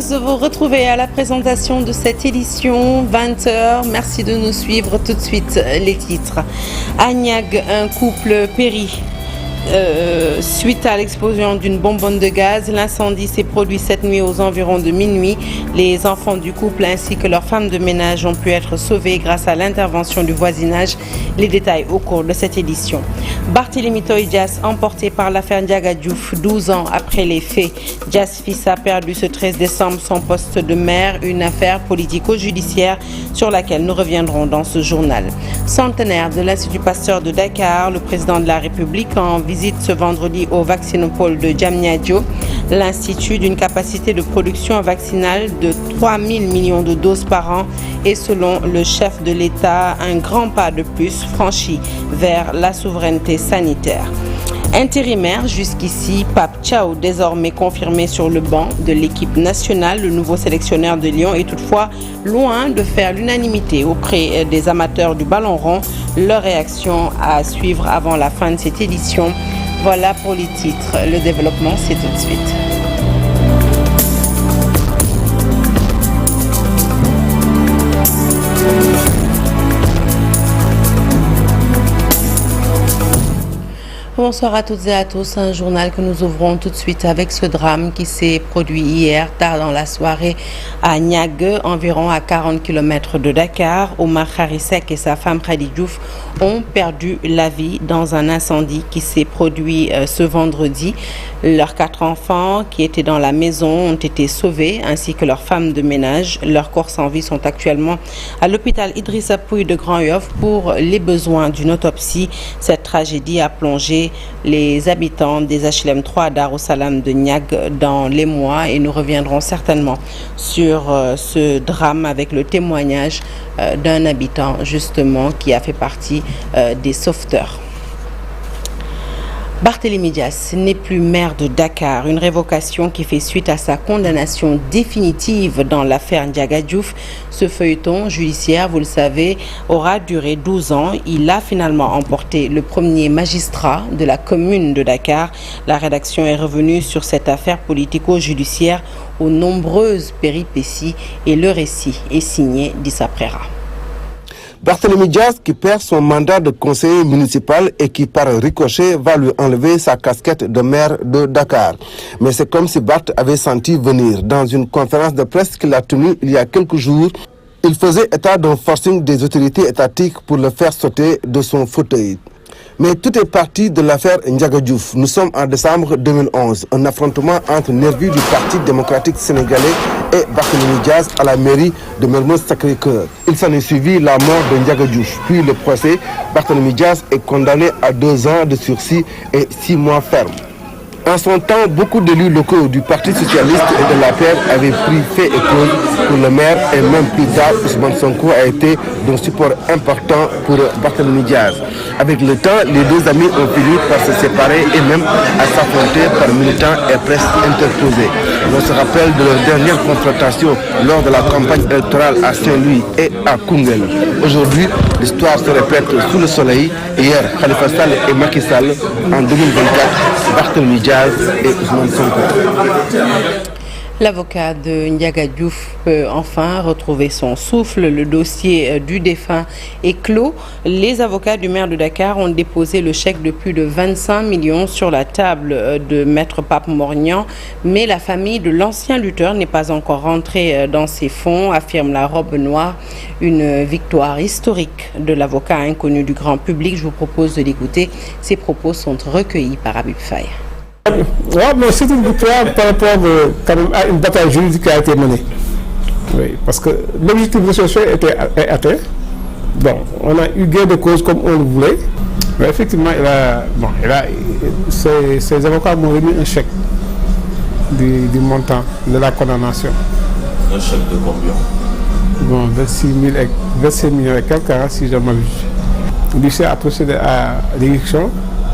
heureuse de vous retrouver à la présentation de cette édition 20h. Merci de nous suivre. Tout de suite, les titres. À Niague, un couple périt suite à l'explosion d'une bonbonne de gaz. L'incendie s'est produit cette nuit aux environs de minuit. Les enfants du couple ainsi que leurs femmes de ménage ont pu être sauvés grâce à l'intervention du voisinage. Les détails au cours de cette édition. Barthélémy Toye Dias, emporté par l'affaire Ndiaga Diouf, 12 ans après les faits. Dias fils a perdu ce 13 décembre son poste de maire, une affaire politico-judiciaire sur laquelle nous reviendrons dans ce journal. Centenaire de l'Institut Pasteur de Dakar, le président de la République en visite ce vendredi au vaccinopole de Diamniadio. L'Institut d'une capacité de production vaccinale de 3 000 millions de doses par an et selon le chef de l'État, un grand pas de plus franchi vers la souveraineté sanitaire. Intérimaire jusqu'ici, Pape Thiaw, désormais confirmé sur le banc de l'équipe nationale. Le nouveau sélectionneur de Lyon est toutefois loin de faire l'unanimité auprès des amateurs du ballon rond. Leur réaction à suivre avant la fin de cette édition. Voilà pour les titres. Le développement, c'est tout de suite. Bonsoir à toutes et à tous, un journal que nous ouvrons tout de suite avec ce drame qui s'est produit hier tard dans la soirée à Niague, environ à 40 km de Dakar. Omar Kharisek et sa femme Khady Diouf ont perdu la vie dans un incendie qui s'est produit ce vendredi. Leurs 4 enfants qui étaient dans la maison ont été sauvés ainsi que leurs femmes de ménage. Leurs corps sans vie sont actuellement à l'hôpital Idrissa Pouye de Grand Yoff pour les besoins d'une autopsie. Cette tragédie a plongé les habitants des HLM 3 Darou Salam de Niague dans les mois et nous reviendrons certainement sur ce drame avec le témoignage d'un habitant justement qui a fait partie des sauveteurs. Barthélémy Dias n'est plus maire de Dakar, une révocation qui fait suite à sa condamnation définitive dans l'affaire Ndiaga Diouf. Ce feuilleton judiciaire, vous le savez, aura duré 12 ans. Il a finalement emporté le premier magistrat de la commune de Dakar. La rédaction est revenue sur cette affaire politico-judiciaire aux nombreuses péripéties et le récit est signé d'Issa Prera. Barthélémy Dias, qui perd son mandat de conseiller municipal et qui par ricochet va lui enlever sa casquette de maire de Dakar. Mais c'est comme si Barth avait senti venir. Dans une conférence de presse qu'il a tenue il y a quelques jours, il faisait état d'un forcing des autorités étatiques pour le faire sauter de son fauteuil. Mais tout est parti de l'affaire Ndiaga Diouf. Nous sommes en décembre 2011. Un affrontement entre nervis du Parti démocratique sénégalais et Barthélémy Dias à la mairie de Mermoz Sacré-Cœur. Il s'en est suivi la mort de Ndiaga Diouf. Puis le procès, Barthélémy Dias est condamné à 2 ans de sursis et 6 mois ferme. En son temps, beaucoup d'élus locaux du Parti socialiste et de la paix avaient pris fait et cause pour le maire et même plus tard, Ousmane Sonko a été d'un support important pour Barthélémy Dias. Avec le temps, les deux amis ont fini par se séparer et même à s'affronter par militants et presse interposés. On se rappelle de leur dernière confrontation lors de la campagne électorale à Saint-Louis et à Koungheul. Aujourd'hui, l'histoire se répète sous le soleil. Hier, Khalifa Sall et Macky Sall. En 2024, Barthélémy Dias et Ousmane Sonko. L'avocat de Ndiaga Diouf peut enfin retrouver son souffle. Le dossier du défunt est clos. Les avocats du maire de Dakar ont déposé le chèque de plus de 25 millions sur la table de Maître Pape Morgnan. Mais la famille de l'ancien lutteur n'est pas encore rentrée dans ses fonds, affirme la robe noire. Une victoire historique de l'avocat inconnu du grand public. Je vous propose de l'écouter. Ses propos sont recueillis par Habib Faye. Oui, mais c'est une victoire par rapport quand même à une bataille juridique qui a été menée. Oui, parce que l'objectif recherché était atteint. Bon, on a eu gain de cause comme on le voulait. Mais effectivement, ses avocats m'ont remis un chèque du montant de la condamnation. Un chèque de combien? Bon, 26 millions et quelques, si je m'abuse. L'huissier a procédé à l'éviction.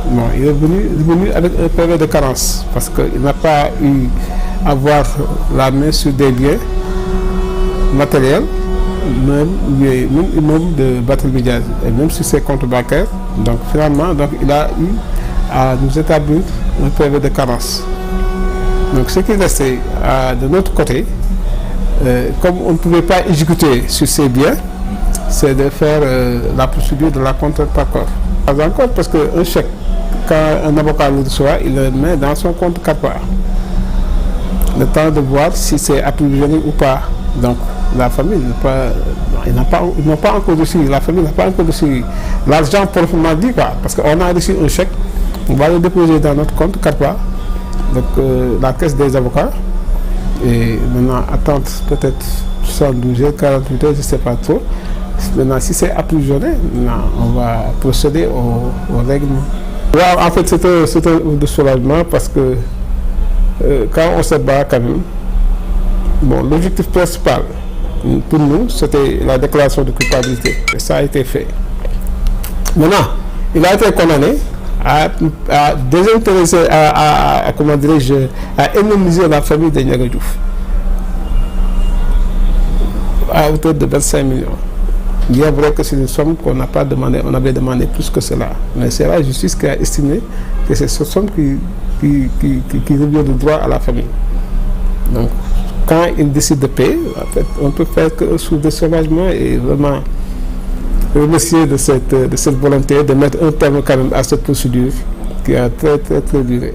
Bon, il est venu avec un PV de carence parce qu'il n'a pas eu à avoir la main sur des biens matériels, même immeubles de Barthélémy Dias et même sur ses comptes bancaires. Donc finalement, il a eu à nous établir un PV de carence. Donc ce qui restait de notre côté, comme on ne pouvait pas exécuter sur ces biens, c'est de faire la procédure de la contre par corps. Pas encore, parce qu'un chèque, quand un avocat le reçoit, il le met dans son compte CAPA. Le temps de voir si c'est approvisionné ou pas. Donc la famille ils n'ont pas encore reçu, la famille n'a pas encore reçu l'argent proprement dit, quoi, parce qu'on a reçu un chèque, on va le déposer dans notre compte CAPA, donc la caisse des avocats, et maintenant attendre peut-être 72 heures, 48 heures, je ne sais pas trop. Maintenant, si c'est approvisionné, on va procéder au règlement. Là, en fait, c'est un de soulagement parce que quand on se bat quand même, bon, l'objectif principal pour nous, c'était la déclaration de culpabilité. Et ça a été fait. Maintenant, il a été condamné à désintéresser, comment dirais-je, à indemniser la famille de Ndiaga Diouf à hauteur de 25 millions. Il est vrai que c'est une somme qu'on n'a pas demandé, on avait demandé plus que cela. Mais c'est la justice qui a estimé que c'est cette somme qui revient de droit à la famille. Donc, quand il décide de payer, en fait, on peut faire que sous des sauvagements et vraiment remercier de cette volonté de mettre un terme quand même à cette procédure qui a très duré.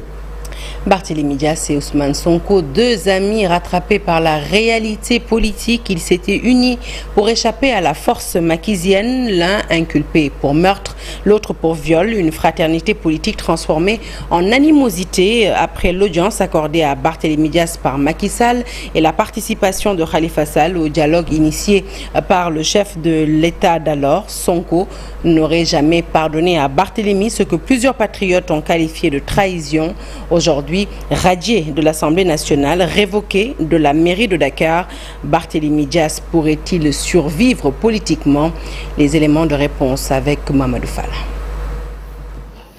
Barthélémy Dias et Ousmane Sonko, deux amis rattrapés par la réalité politique. Ils s'étaient unis pour échapper à la force maquisienne, l'un inculpé pour meurtre, l'autre pour viol. Une fraternité politique transformée en animosité après l'audience accordée à Barthélémy Dias par Macky Sall et la participation de Khalifa Sall au dialogue initié par le chef de l'État d'alors. Sonko n'aurait jamais pardonné à Barthélémy ce que plusieurs patriotes ont qualifié de trahison. Aujourd'hui, radié de l'Assemblée nationale, révoqué de la mairie de Dakar, Barthélémy Dias pourrait-il survivre politiquement? Les éléments de réponse avec Mamadou Fall.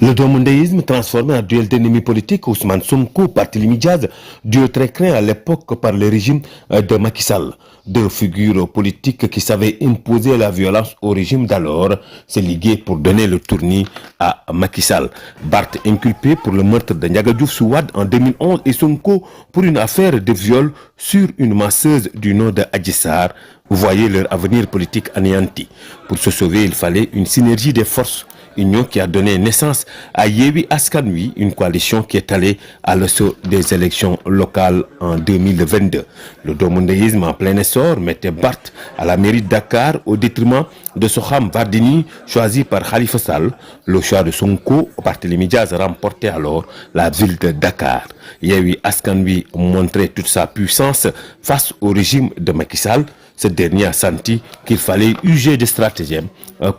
Le domondéisme transformé en duel d'ennemis politiques, Ousmane Sonko, Barthélémy Dias, duo très craint à l'époque par le régime de Macky Sall. Deux figures politiques qui savaient imposer la violence au régime d'alors, s'est ligué pour donner le tournis à Macky Sall. Barth inculpé pour le meurtre de Ndiaga Diouf Souad en 2011 et Sonko pour une affaire de viol sur une masseuse du nom de Adji Sarr. Vous voyez leur avenir politique anéanti. Pour se sauver, il fallait une synergie des forces. Union qui a donné naissance à Yewwi Askan Wi, une coalition qui est allée à l'assaut des élections locales en 2022. Le domondéisme en plein essor mettait Barth à la mairie de Dakar au détriment de Soham Wardini, choisi par Khalifa Sall. Le choix de Sonko, Barthélémy Dias remportait alors la ville de Dakar. Yewwi Askan Wi montrait toute sa puissance face au régime de Macky Sall. Ce dernier a senti qu'il fallait user de stratagèmes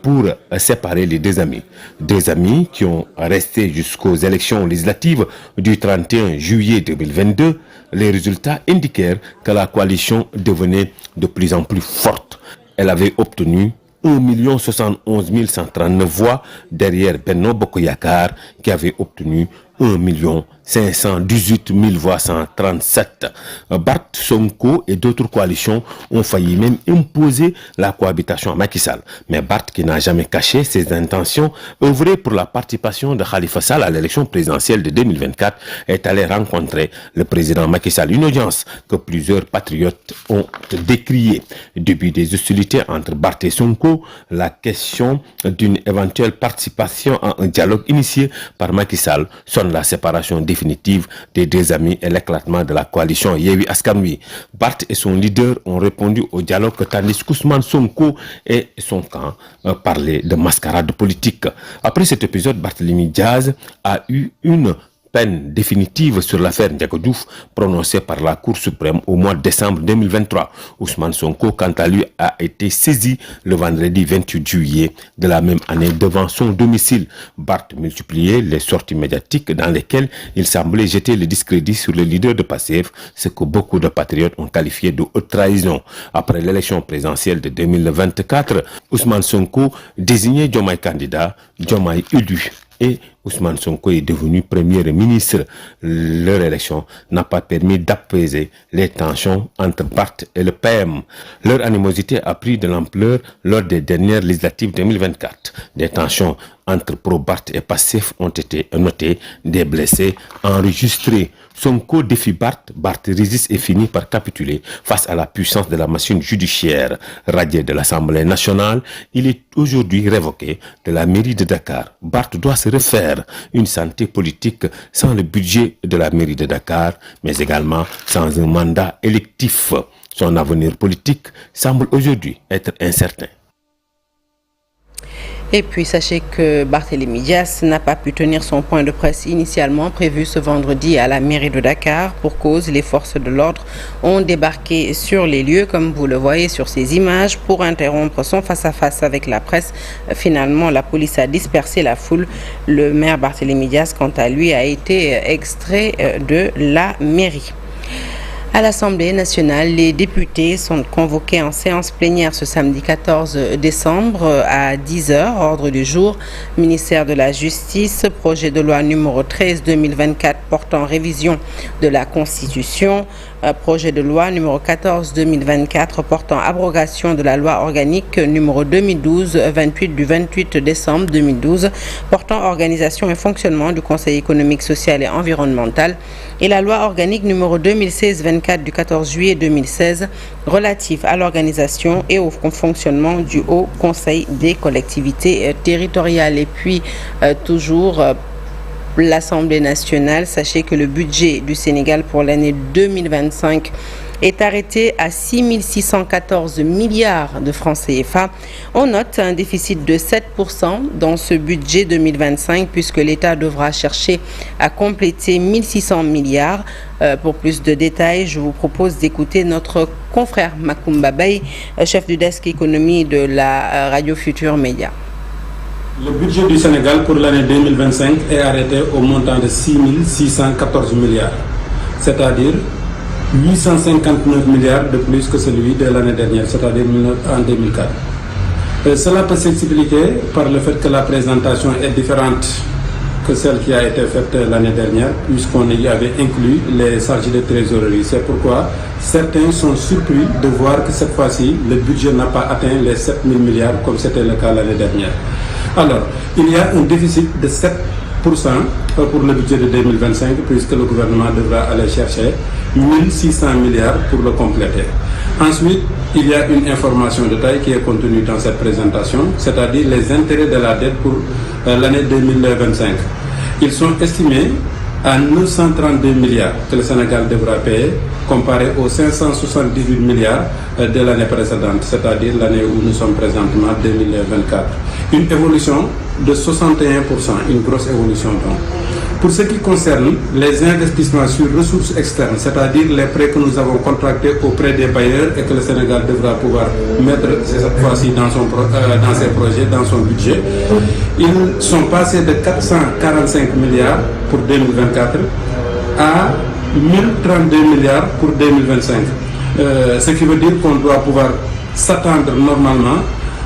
pour séparer les deux amis. Deux amis qui ont resté jusqu'aux élections législatives du 31 juillet 2022. Les résultats indiquèrent que la coalition devenait de plus en plus forte. Elle avait obtenu 1 071 139 voix derrière Benno Bokk Yakaar qui avait obtenu 1 518 000 voix 137. Barth, Sonko et d'autres coalitions ont failli même imposer la cohabitation à Macky Sall. Mais Barth, qui n'a jamais caché ses intentions, œuvrait pour la participation de Khalifa Sall à l'élection présidentielle de 2024, est allé rencontrer le président Macky Sall. Une audience que plusieurs patriotes ont décriée. Début des hostilités entre Barth et Sonko, la question d'une éventuelle participation à un dialogue initié par Macky Sall sonne la séparation définitive des deux amis et l'éclatement de la coalition Yewwi Askan Wi. Barth et son leader ont répondu au dialogue tandis qu'Ousmane Sonko et son camp parlaient de mascarade politique. Après cet épisode, Barthélémy Dias a eu une peine définitive sur l'affaire Ndiaga Diouf prononcée par la Cour suprême au mois de décembre 2023. Ousmane Sonko, quant à lui, a été saisi le vendredi 28 juillet de la même année devant son domicile. Barth multipliait les sorties médiatiques dans lesquelles il semblait jeter le discrédit sur le leader de PASTEF, ce que beaucoup de patriotes ont qualifié de haute trahison. Après l'élection présidentielle de 2024, Ousmane Sonko désignait Diomaye candidat, Diomaye élu et Ousmane Sonko est devenu Premier ministre. Leur élection n'a pas permis d'apaiser les tensions entre Barth et le PM. Leur animosité a pris de l'ampleur lors des dernières législatives 2024. Des tensions entre pro-Barth et passif ont été notées, des blessés enregistrés. Sonko défie Barth, Barth résiste et finit par capituler face à la puissance de la machine judiciaire. Radié de l'Assemblée nationale, il est aujourd'hui révoqué de la mairie de Dakar. Barth doit se refaire une santé politique sans le budget de la mairie de Dakar, mais également sans un mandat électif. Son avenir politique semble aujourd'hui être incertain. Et puis sachez que Barthélémy Dias n'a pas pu tenir son point de presse initialement prévu ce vendredi à la mairie de Dakar. Pour cause, les forces de l'ordre ont débarqué sur les lieux, comme vous le voyez sur ces images, pour interrompre son face-à-face avec la presse. Finalement, la police a dispersé la foule. Le maire Barthélémy Dias, quant à lui, a été extrait de la mairie. À l'Assemblée nationale, les députés sont convoqués en séance plénière ce samedi 14 décembre à 10h. Ordre du jour, ministère de la Justice, projet de loi numéro 13-2024 portant révision de la Constitution, projet de loi numéro 14-2024 portant abrogation de la loi organique numéro 2012-28 du 28 décembre 2012 portant organisation et fonctionnement du Conseil économique, social et environnemental et la loi organique numéro 2016-24 du 14 juillet 2016 relative à l'organisation et au fonctionnement du Haut Conseil des collectivités territoriales. Et puis toujours l'Assemblée nationale, sachez que le budget du Sénégal pour l'année 2025 est arrêté à 6 614 milliards de francs CFA. On note un déficit de 7% dans ce budget 2025 puisque l'État devra chercher à compléter 1600 milliards. Pour plus de détails, je vous propose d'écouter notre confrère Macoumba Bey, chef du desk économie de la Radio Futur Média. Le budget du Sénégal pour l'année 2025 est arrêté au montant de 6 614 milliards, c'est-à-dire 859 milliards de plus que celui de l'année dernière, c'est-à-dire en 2004. Cela peut s'expliquer par le fait que la présentation est différente que celle qui a été faite l'année dernière, puisqu'on y avait inclus les charges de trésorerie. C'est pourquoi certains sont surpris de voir que cette fois-ci, le budget n'a pas atteint les 7 000 milliards comme c'était le cas l'année dernière. Alors, il y a un déficit de 7% pour le budget de 2025, puisque le gouvernement devra aller chercher 1600 milliards pour le compléter. Ensuite, il y a une information de taille qui est contenue dans cette présentation, c'est-à-dire les intérêts de la dette pour l'année 2025. Ils sont estimés à 932 milliards que le Sénégal devra payer, comparé aux 578 milliards de l'année précédente, c'est-à-dire l'année où nous sommes présentement, 2024. Une évolution de 61%, une grosse évolution donc. Pour ce qui concerne les investissements sur ressources externes, c'est-à-dire les prêts que nous avons contractés auprès des bailleurs et que le Sénégal devra pouvoir mettre cette fois-ci dans ses projets, dans son budget, ils sont passés de 445 milliards pour 2024 à 1032 milliards pour 2025. Ce qui veut dire qu'on doit pouvoir s'attendre normalement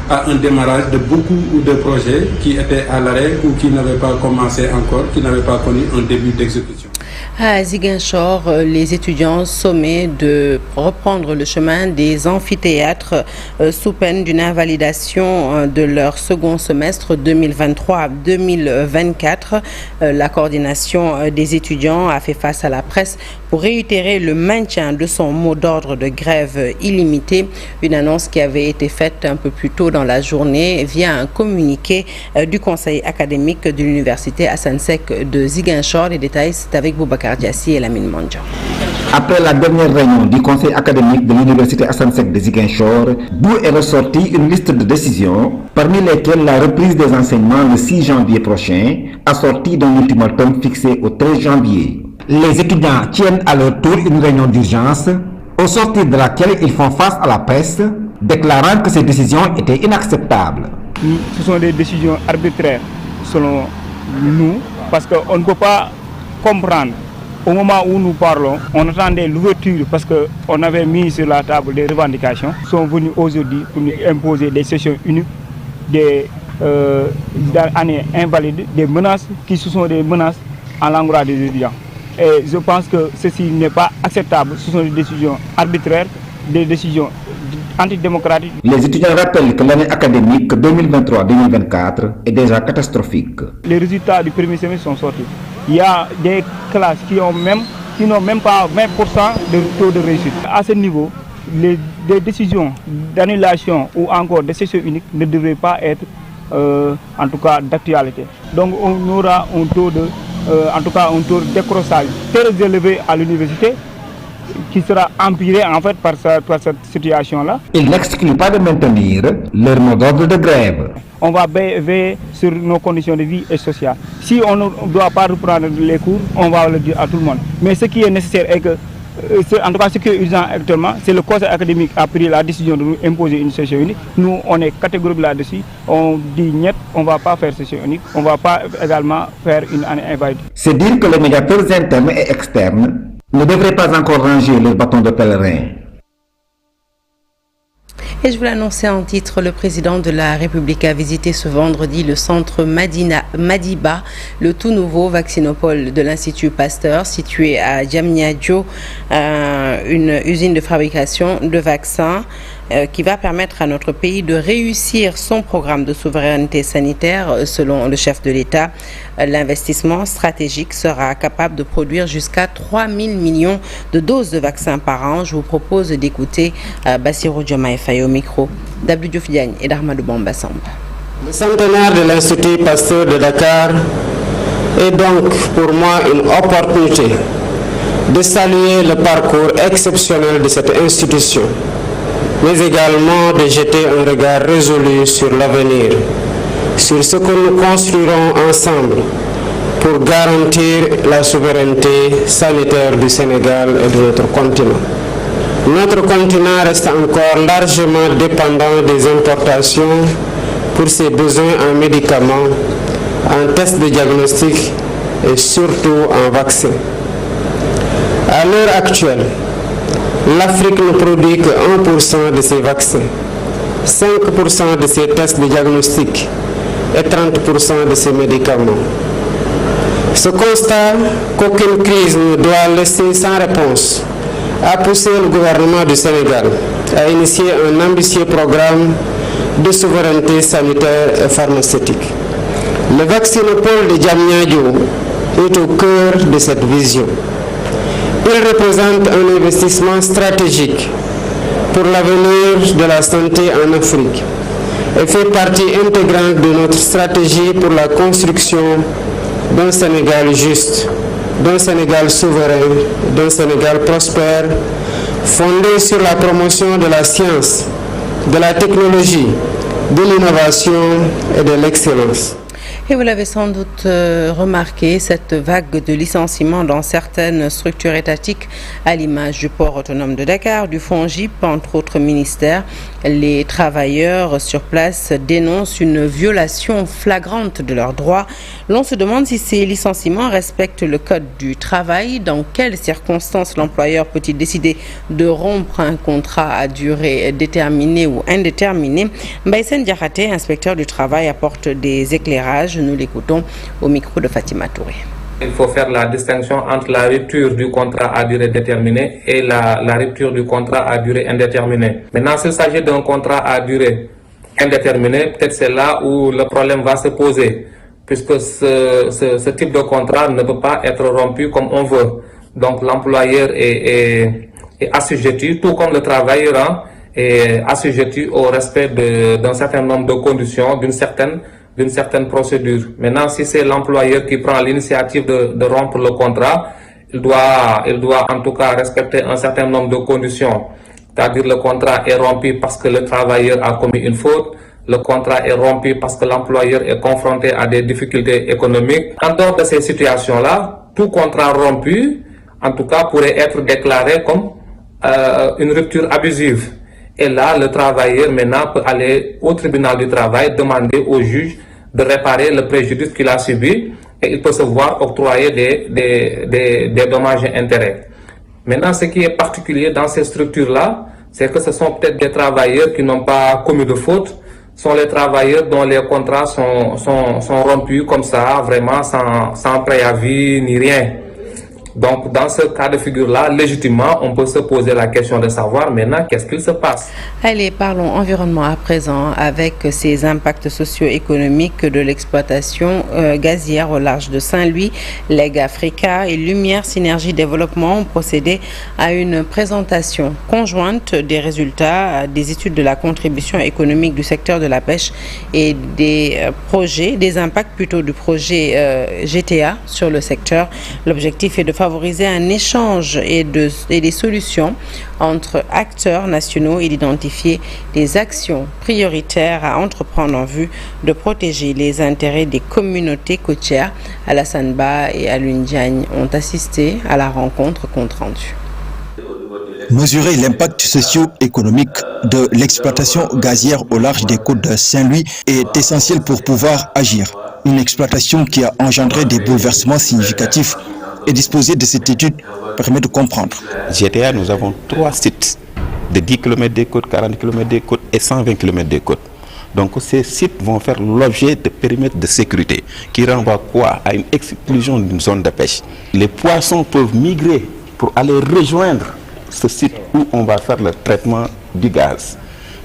à un démarrage de beaucoup de projets qui étaient à l'arrêt ou qui n'avaient pas commencé encore, qui n'avaient pas connu un début d'exécution. À Ziguinchor, les étudiants sommés de reprendre le chemin des amphithéâtres sous peine d'une invalidation de leur second semestre 2023-2024. La coordination des étudiants a fait face à la presse pour réitérer le maintien de son mot d'ordre de grève illimitée, une annonce qui avait été faite un peu plus tôt dans la journée via un communiqué du conseil académique de l'université Assane Seck de Ziguinchor. Les détails, c'est avec Boubacar Diassi et Lamine Mondjan. Après la dernière réunion du conseil académique de l'université Assane Seck de Ziguinchor, d'où est ressortie une liste de décisions, parmi lesquelles la reprise des enseignements le 6 janvier prochain, assortie d'un ultimatum fixé au 13 janvier. Les étudiants tiennent à leur tour une réunion d'urgence, au sortir de laquelle ils font face à la presse, déclarant que ces décisions étaient inacceptables. Ce sont des décisions arbitraires, selon nous, parce qu'on ne peut pas comprendre. Au moment où nous parlons, on attendait l'ouverture parce qu'on avait mis sur la table des revendications. Ils sont venus aujourd'hui pour nous imposer des sessions uniques, des années invalides, des menaces qui sont des menaces à l'endroit des étudiants. Et je pense que ceci n'est pas acceptable. Ce sont des décisions arbitraires, des décisions antidémocratiques. Les étudiants rappellent que l'année académique 2023-2024 est déjà catastrophique. Les résultats du premier semestre sont sortis. Il y a des classes qui n'ont même pas 20% de taux de réussite. À ce niveau, des décisions d'annulation ou encore de session unique ne devraient pas être en tout cas d'actualité. Donc on aura un taux de décrochage très élevé à l'université qui sera empiré en fait par cette situation-là. Ils n'excluent pas de maintenir leur mot d'ordre de grève. On va veiller sur nos conditions de vie et sociales. Si on ne doit pas reprendre les cours, on va le dire à tout le monde. Mais ce qui est nécessaire est que, en tout cas ce qui est urgent actuellement, c'est le conseil académique a pris la décision de nous imposer une session unique. Nous, on est catégorique là-dessus. On dit niet, on ne va pas faire session unique. On ne va pas également faire une année invalide. C'est dire que les médiateurs internes et externes ne devraient pas encore ranger leurs bâtons de pèlerin. Et je vous l'annonçais en titre, le président de la République a visité ce vendredi le centre Madiba, le tout nouveau vaccinopole de l'Institut Pasteur situé à Diamniadio, une usine de fabrication de vaccins qui va permettre à notre pays de réussir son programme de souveraineté sanitaire. Selon le chef de l'État, l'investissement stratégique sera capable de produire jusqu'à 3 000 millions de doses de vaccins par an. Je vous propose d'écouter Bassirou Diomaye Faye au micro d'Abdou Diouf Diagne et d'Ahmadou Bamba Samba. Le centenaire de l'Institut Pasteur de Dakar est donc pour moi une opportunité de saluer le parcours exceptionnel de cette institution, mais également de jeter un regard résolu sur l'avenir, sur ce que nous construirons ensemble pour garantir la souveraineté sanitaire du Sénégal et de notre continent. Notre continent reste encore largement dépendant des importations pour ses besoins en médicaments, en tests de diagnostic et surtout en vaccins. À l'heure actuelle, l'Afrique ne produit que 1% de ses vaccins, 5% de ses tests de diagnostic et 30% de ses médicaments. Ce constat qu'aucune crise ne doit laisser sans réponse a poussé le gouvernement du Sénégal à initier un ambitieux programme de souveraineté sanitaire et pharmaceutique. Le vaccinopole de Diamniadio est au cœur de cette vision. Il représente un investissement stratégique pour l'avenir de la santé en Afrique et fait partie intégrante de notre stratégie pour la construction d'un Sénégal juste, d'un Sénégal souverain, d'un Sénégal prospère, fondé sur la promotion de la science, de la technologie, de l'innovation et de l'excellence. Et vous l'avez sans doute remarqué, cette vague de licenciements dans certaines structures étatiques, à l'image du port autonome de Dakar, du FONGIP, entre autres ministères, les travailleurs sur place dénoncent une violation flagrante de leurs droits. L'on se demande si ces licenciements respectent le code du travail. Dans quelles circonstances l'employeur peut-il décider de rompre un contrat à durée déterminée ou indéterminée? Mbaïsen Diakhaté, inspecteur du travail, apporte des éclairages. Nous l'écoutons au micro de Fatima Touré. Il faut faire la distinction entre la rupture du contrat à durée déterminée et la rupture du contrat à durée indéterminée. Maintenant, s'il s'agit d'un contrat à durée indéterminée, peut-être c'est là où le problème va se poser, puisque ce type de contrat ne peut pas être rompu comme on veut. Donc l'employeur est assujetti, tout comme le travailleur est assujetti au respect d'un certain nombre de conditions, d'une certaine procédure. Maintenant, si c'est l'employeur qui prend l'initiative de rompre le contrat, il doit en tout cas respecter un certain nombre de conditions. C'est-à-dire le contrat est rompu parce que le travailleur a commis une faute, le contrat est rompu parce que l'employeur est confronté à des difficultés économiques. En dehors de ces situations-là, tout contrat rompu, en tout cas, pourrait être déclaré comme une rupture abusive. Et là, le travailleur maintenant peut aller au tribunal du travail, demander au juge de réparer le préjudice qu'il a subi et il peut se voir octroyer des dommages et intérêts. Maintenant, ce qui est particulier dans ces structures-là, c'est que ce sont peut-être des travailleurs qui n'ont pas commis de faute, sont les travailleurs dont les contrats sont rompus comme ça, vraiment sans préavis ni rien. Donc, dans ce cas de figure-là, légitimement, on peut se poser la question de savoir maintenant qu'est-ce qu'il se passe. Allez, parlons environnement à présent avec ces impacts socio-économiques de l'exploitation gazière au large de Saint-Louis. Leg Africa et Lumière Synergie Développement ont procédé à une présentation conjointe des résultats des études de la contribution économique du secteur de la pêche et des impacts plutôt du projet GTA sur le secteur. L'objectif est de favoriser un échange et des solutions entre acteurs nationaux et d'identifier des actions prioritaires à entreprendre en vue de protéger les intérêts des communautés côtières. Alassane Ba et Alioune Diagne ont assisté à la rencontre compte rendu. Mesurer l'impact socio-économique de l'exploitation gazière au large des côtes de Saint-Louis est essentiel pour pouvoir agir. Une exploitation qui a engendré des bouleversements significatifs et disposer de cette étude permet de comprendre. GTA, nous avons 3 sites de 10 km des côtes, 40 km des côtes et 120 km des côtes. Donc ces sites vont faire l'objet de périmètres de sécurité qui renvoient quoi? À une exclusion d'une zone de pêche. Les poissons peuvent migrer pour aller rejoindre ce site où on va faire le traitement du gaz.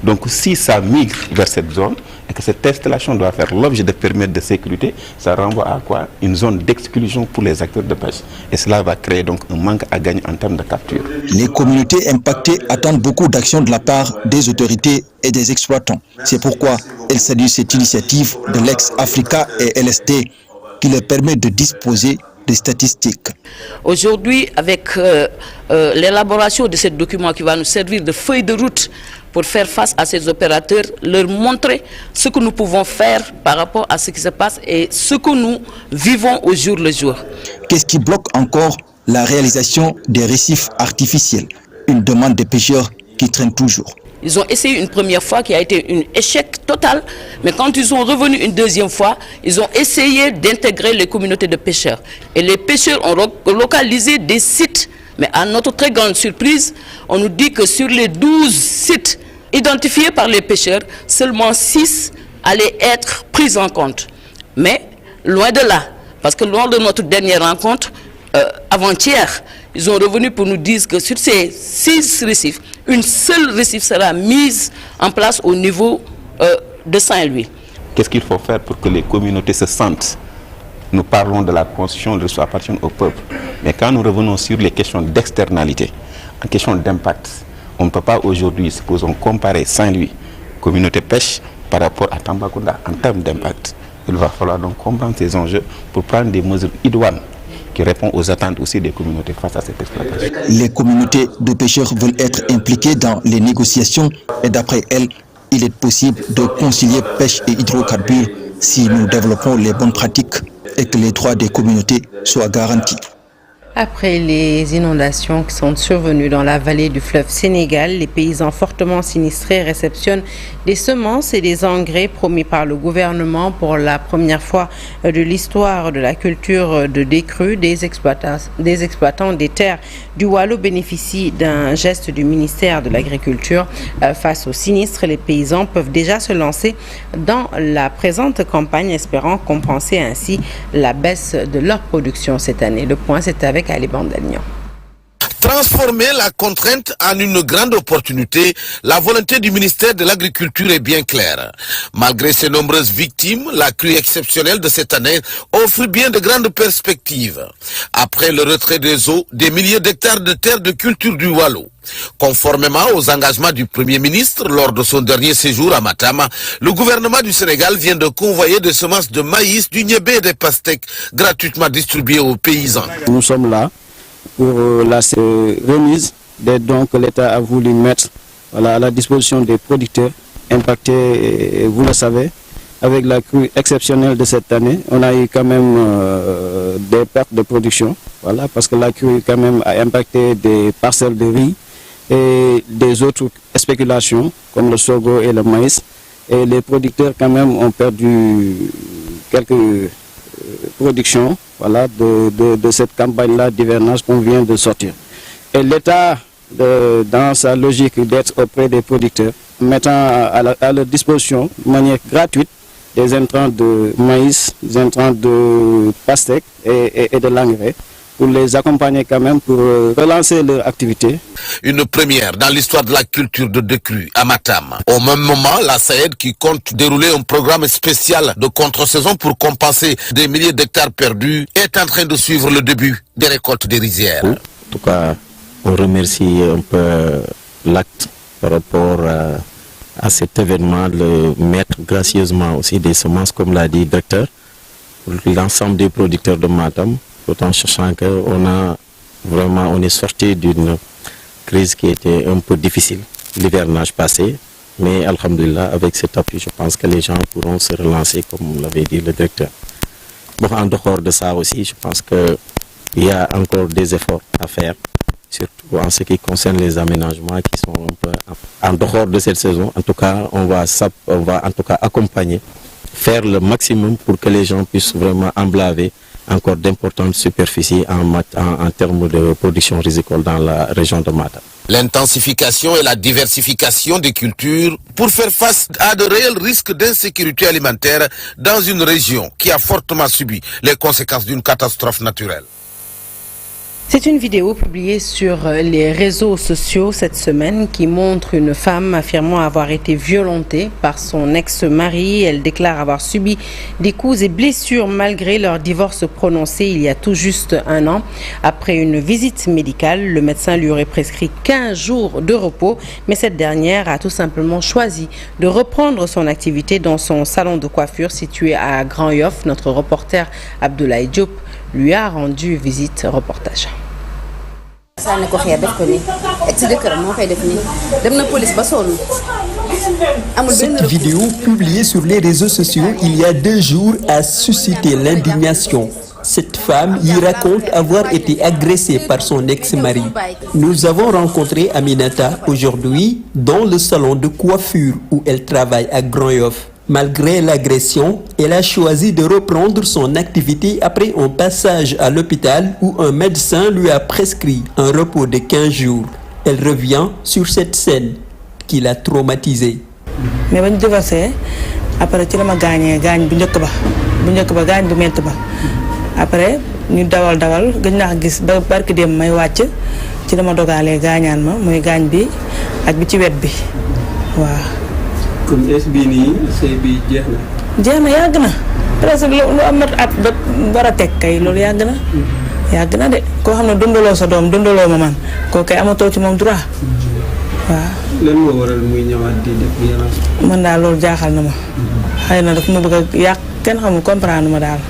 Donc si ça migre vers cette zone et que cette installation doit faire l'objet de périmètres de sécurité, ça renvoie à quoi? Une zone d'exclusion pour les acteurs de pêche. Et cela va créer donc un manque à gagner en termes de capture. Les communautés impactées attendent beaucoup d'actions de la part des autorités et des exploitants. C'est pourquoi elles saluent cette initiative de Leg Africa et LSD qui leur permet de disposer des statistiques. Aujourd'hui, avec l'élaboration de ce document qui va nous servir de feuille de route pour faire face à ces opérateurs, leur montrer ce que nous pouvons faire par rapport à ce qui se passe et ce que nous vivons au jour le jour. Qu'est-ce qui bloque encore la réalisation des récifs artificiels? Une demande des pêcheurs qui traîne toujours. Ils ont essayé une première fois qui a été un échec total, mais quand ils sont revenus une deuxième fois, ils ont essayé d'intégrer les communautés de pêcheurs. Et les pêcheurs ont localisé des sites, mais à notre très grande surprise, on nous dit que sur les 12 sites identifiés par les pêcheurs, seulement 6 allaient être pris en compte. Mais loin de là, parce que lors de notre dernière rencontre, avant-hier, ils sont revenus pour nous dire que sur ces 6 récifs, une seule récif sera mise en place au niveau de Saint-Louis. Qu'est-ce qu'il faut faire pour que les communautés se sentent? Nous parlons de la constitution, de ce qui appartient au peuple. Mais quand nous revenons sur les questions d'externalité, en question d'impact, on ne peut pas aujourd'hui, supposons, comparer Saint-Louis, communauté pêche, par rapport à Tambacounda en termes d'impact. Il va falloir donc comprendre ces enjeux pour prendre des mesures idoines qui répondent aux attentes aussi des communautés face à cette exploitation. Les communautés de pêcheurs veulent être impliquées dans les négociations et d'après elles, il est possible de concilier pêche et hydrocarbures si nous développons les bonnes pratiques et que les droits des communautés soient garantis. Après les inondations qui sont survenues dans la vallée du fleuve Sénégal, les paysans fortement sinistrés réceptionnent des semences et des engrais promis par le gouvernement pour la première fois de l'histoire de la culture de décrue. Des exploitants des terres du Waalo bénéficient d'un geste du ministère de l'Agriculture. Face aux sinistres, les paysans peuvent déjà se lancer dans la présente campagne, espérant compenser ainsi la baisse de leur production cette année. Le point, c'est avec Ali Bandagnan. Transformer la contrainte en une grande opportunité, la volonté du ministère de l'Agriculture est bien claire. Malgré ces nombreuses victimes, la crue exceptionnelle de cette année offre bien de grandes perspectives. Après le retrait des eaux, des milliers d'hectares de terres de culture du Waalo. Conformément aux engagements du Premier ministre lors de son dernier séjour à Matam, le gouvernement du Sénégal vient de convoyer des semences de maïs, du niébé et des pastèques gratuitement distribuées aux paysans. Nous sommes là pour la remise des dons que l'État a voulu mettre à la disposition des producteurs impactés, vous le savez, avec la crue exceptionnelle de cette année. On a eu quand même des pertes de production, parce que la crue quand même a impacté des parcelles de riz et des autres spéculations comme le sorgho et le maïs. Et les producteurs quand même ont perdu quelques productions de cette campagne-là d'hivernage qu'on vient de sortir. Et l'État, dans sa logique d'être auprès des producteurs, mettant à leur disposition de manière gratuite des intrants de maïs, des intrants de pastèque et de l'engrais, pour les accompagner quand même, pour relancer leur activité. Une première dans l'histoire de la culture de Decru à Matam. Au même moment, la SAED, qui compte dérouler un programme spécial de contre-saison pour compenser des milliers d'hectares perdus, est en train de suivre le début des récoltes des rizières. En tout cas, on remercie un peu l'acte par rapport à cet événement, le mettre gracieusement aussi des semences, comme l'a dit le directeur, pour l'ensemble des producteurs de Matam, tout en cherchant on est sorti d'une crise qui était un peu difficile, l'hivernage passé, mais alhamdoulilah, avec cet appui, je pense que les gens pourront se relancer, comme l'avait dit le directeur. Bon, en dehors de ça aussi, je pense qu'il y a encore des efforts à faire, surtout en ce qui concerne les aménagements qui sont un peu en dehors de cette saison. En tout cas, on va en tout cas accompagner, faire le maximum pour que les gens puissent vraiment emblaver encore d'importantes superficies en termes de production rizicole dans la région de Matam. L'intensification et la diversification des cultures pour faire face à de réels risques d'insécurité alimentaire dans une région qui a fortement subi les conséquences d'une catastrophe naturelle. C'est une vidéo publiée sur les réseaux sociaux cette semaine qui montre une femme affirmant avoir été violentée par son ex-mari. Elle déclare avoir subi des coups et blessures malgré leur divorce prononcé il y a tout juste un an. Après une visite médicale, le médecin lui aurait prescrit 15 jours de repos, mais cette dernière a tout simplement choisi de reprendre son activité dans son salon de coiffure situé à Grand Yoff. Notre reporter Abdoulaye Diop lui a rendu visite. Reportage. Cette vidéo publiée sur les réseaux sociaux il y a 2 jours a suscité l'indignation. Cette femme y raconte avoir été agressée par son ex-mari. Nous avons rencontré Aminata aujourd'hui dans le salon de coiffure où elle travaille à Grand Yoff. Malgré l'agression, elle a choisi de reprendre son activité après un passage à l'hôpital où un médecin lui a prescrit un repos de 15 jours. Elle revient sur cette scène qui l'a traumatisée. Mais quand je divorcé, après je me gagné bu ñëk ba gañ bu metti ba. Après ñu dawal gëñ na gis ba barki dem may wacc ci dama dogalé gañan ma moy gañ bi ak bi ci wet bi. Waaw. Comme SBNI, c'est bi jeexna. Jeexna yàgg na. Presque lu am at ba wara tek kay loolu yàgg na. Yàgg na de koo xam ne dundaloo sa doom dundaloo ma man koo kay amatoo ci moom droit. Waaw. Lan moo waral muy ñëwaat di def violence. Man daal loolu jaaxal na ma. Xëy na daf ma bëgg a yàq kenn xamul comprendre ma daal.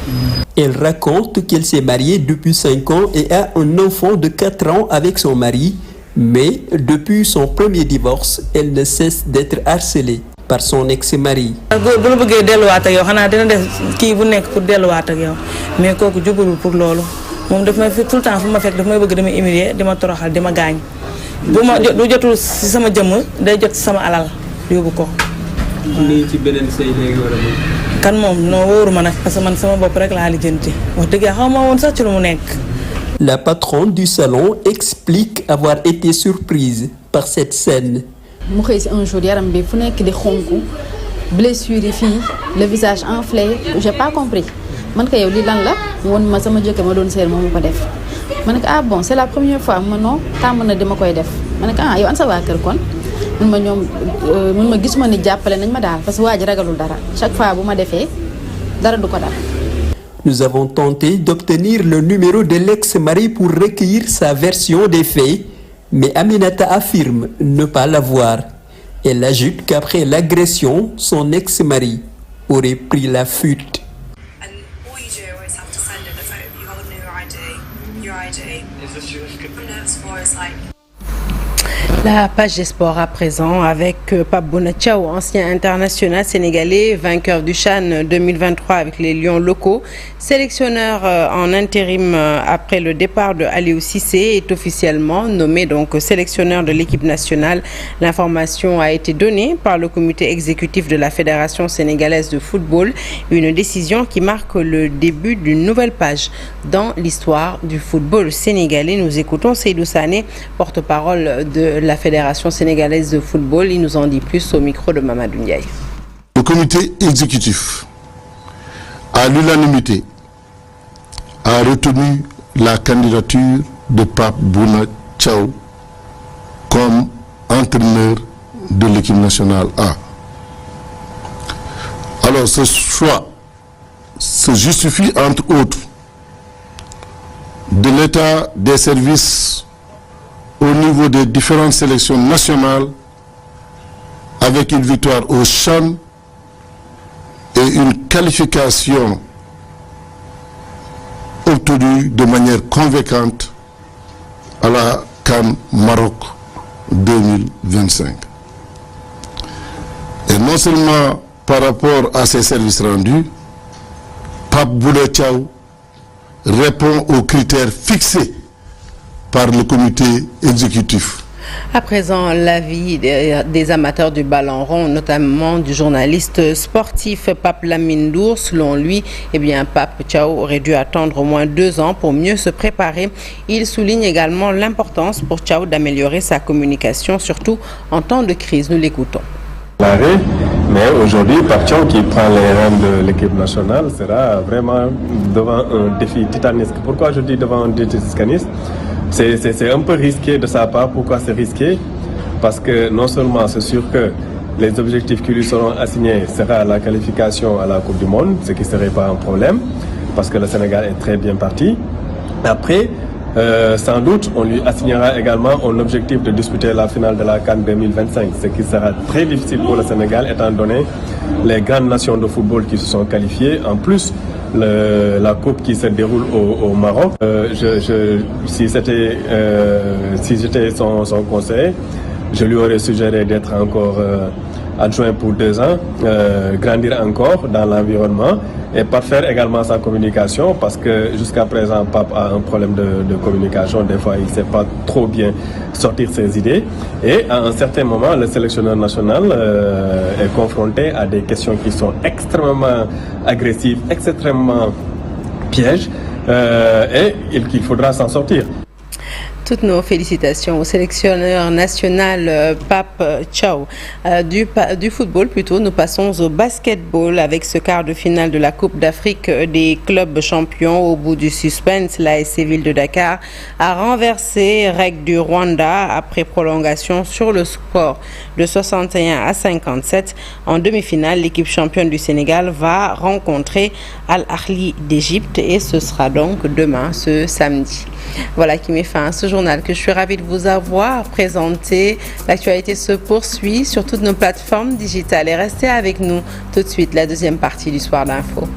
Elle raconte qu'elle s'est mariée depuis 5 ans et a un enfant de 4 ans avec son mari, mais depuis son premier divorce, elle ne cesse d'être harcelée par son ex-mari. Bu la bëggee delluwaat ak yow xanaa dina def kii bu nekk pour delluwaat ak yow mais kooku jubalul pour loolu moom daf may tout le temps fu ma fekk daf may bëgg dama humilier dama toroxal dama gaañ bu ma du jotul si sama jëmm day jot sama alal yóbbu ko. Nii ci beneen sëy léegi wala moom. Kan moom non wóoruma nag parce que man sama bopp rek laa lijjanti wax dëgg xaw ma woon sax ci lu mu nekk. La patronne du salon explique avoir été surprise par cette scène. mu xëy si un jour yaram bi fu nekk di xonk blessure yi fii le visage enflé j'ai pas compris man ko yow li lan la woon ma sama jëkkër ma doon seer moom ko def ma ne ko ah bon c'est la première fois ma non tàmm na dama koy def ma ne ko ah yow an sa waa kër kon mun ma ñoom mun ma gisuma ni jàppale nañ ma daal parce que waa ji ragalul dara chaque fois bu ma defee dara du ko dal. Nous avons tenté d'obtenir le numéro de l'ex-mari pour recueillir sa version des faits, mais Aminata affirme ne pas l'avoir. Elle ajoute qu'après l'agression, son ex-mari aurait pris la fuite. La page des sports à présent avec Pape Bouna Thiaw, ancien international sénégalais, vainqueur du CHAN 2023 avec les Lions locaux, sélectionneur en intérim après le départ de Aliou Cissé, est officiellement nommé donc sélectionneur de l'équipe nationale. L'information a été donnée par le comité exécutif de la Fédération sénégalaise de football, une décision qui marque le début d'une nouvelle page dans l'histoire du football sénégalais. Nous écoutons Seydou Sané, porte-parole de la la Fédération sénégalaise de football. Il nous en dit plus au micro de Mamadou Ndiaye. Le comité exécutif, à l'unanimité, a retenu la candidature de Pape Bouna Thiaw comme entraîneur de l'équipe nationale A. Alors ce choix se justifie entre autres de l'état des services au niveau des différentes sélections nationales avec une victoire au CHAN et une qualification obtenue de manière convaincante à la CAN Maroc 2025. Et non seulement par rapport à ces services rendus, Pape Bouna Thiaw répond aux critères fixés par le comité exécutif. À présent, l'avis des amateurs du ballon rond, notamment du journaliste sportif Pape Lamine Ndour. Selon lui, Pape Thiaw aurait dû attendre au moins 2 ans pour mieux se préparer. Il souligne également l'importance pour Thiaw d'améliorer sa communication, surtout en temps de crise. Nous l'écoutons. Mais aujourd'hui, Pape Thiaw qui prend les rênes de l'équipe nationale sera vraiment devant un défi titanesque. Pourquoi je dis devant un défi titanesque? C'est un peu risqué de sa part. Pourquoi c'est risqué? Parce que non seulement c'est sûr que les objectifs qui lui seront assignés sera la qualification à la Coupe du Monde, ce qui ne serait pas un problème, parce que le Sénégal est très bien parti. Après, sans doute, on lui assignera également un objectif de disputer la finale de la CAN 2025, ce qui sera très difficile pour le Sénégal, étant donné les grandes nations de football qui se sont qualifiées. En plus, la coupe qui se déroule au Maroc. Si j'étais son conseiller, je lui aurais suggéré d'être encore adjoint pour 2 ans, grandir encore dans l'environnement et parfaire également sa communication, parce que jusqu'à présent, Pape a un problème de communication. Des fois, il ne sait pas trop bien sortir ses idées. Et à un certain moment, le sélectionneur national est confronté à des questions qui sont extrêmement agressives, extrêmement pièges, et qu'il faudra s'en sortir. Toutes nos félicitations au sélectionneur national Pape Thiaw. Du football plutôt, nous passons au basketball avec ce quart de finale de la Coupe d'Afrique des clubs champions. Au bout du suspense, l'AS Ville de Dakar a renversé REC du Rwanda après prolongation sur le score de 61-57. En demi-finale, l'équipe championne du Sénégal va rencontrer Al Ahly d'Égypte et ce sera donc demain, ce samedi. Voilà qui met fin à ce journal que je suis ravie de vous avoir présenté. L'actualité se poursuit sur toutes nos plateformes digitales et restez avec nous tout de suite, la deuxième partie du Soir d'Info.